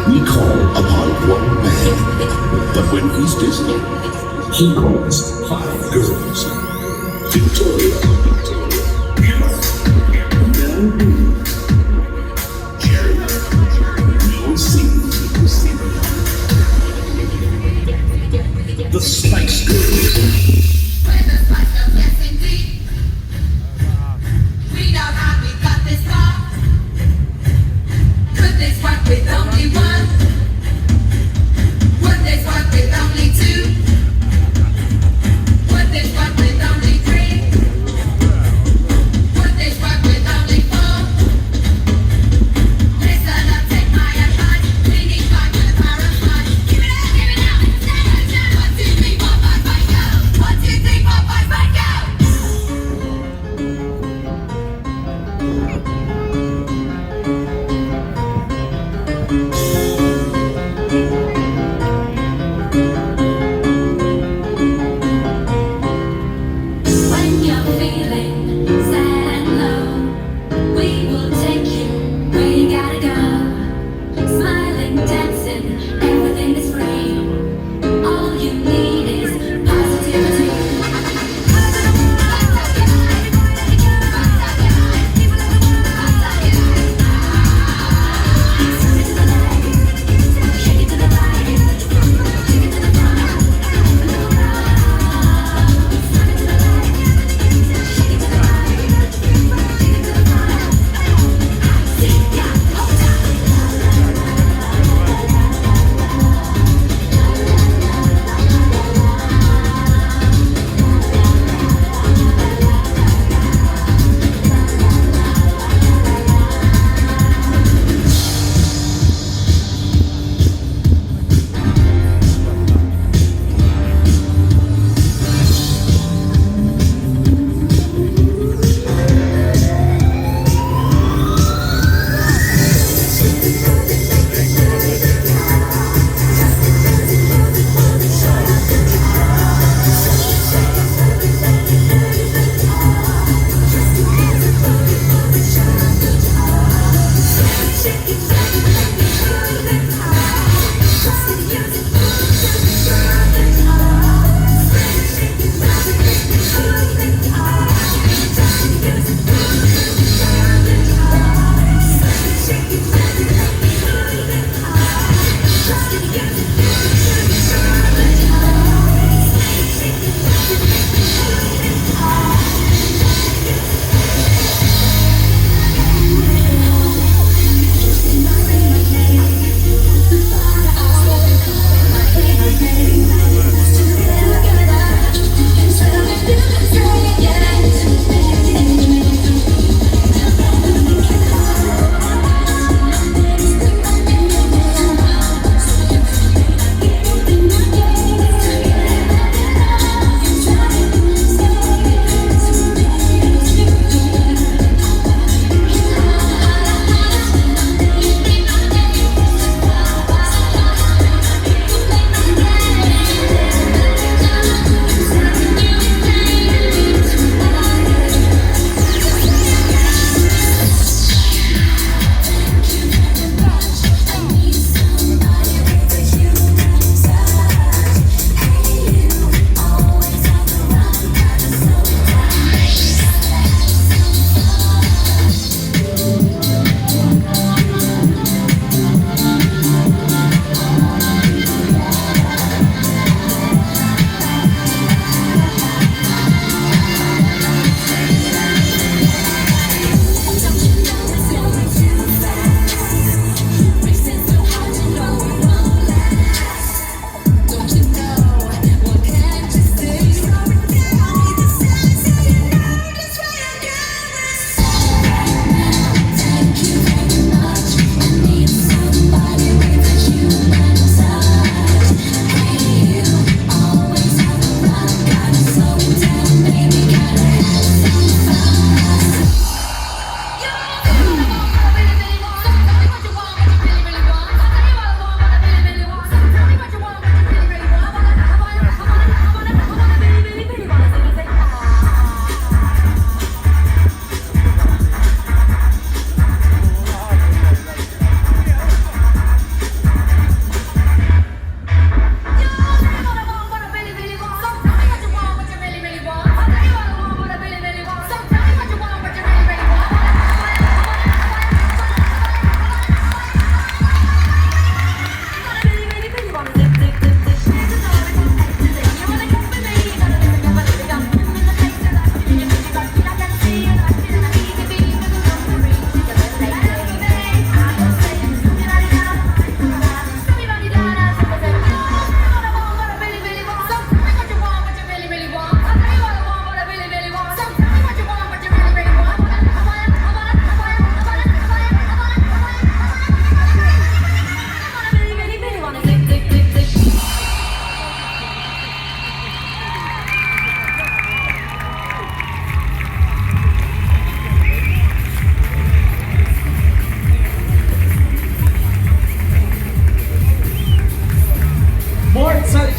We call upon one man, but when he's busy, he calls 5 girls. Victoria, Emma, Mel, Jerry, Will C, the Spice Girls. We're the Spice Girls, yes indeed. We know how we got this far. Could this work with only one? Would this work with only two? Would this work with only three?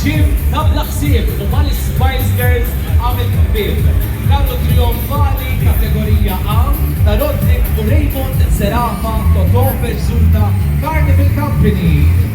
ġim tabla ħsieb u mal Spice Girls għamil kbib. Kallu trionfali kategorija A ta' Rodrik u Raymond Serafa Toto Perzuta Carnival Company.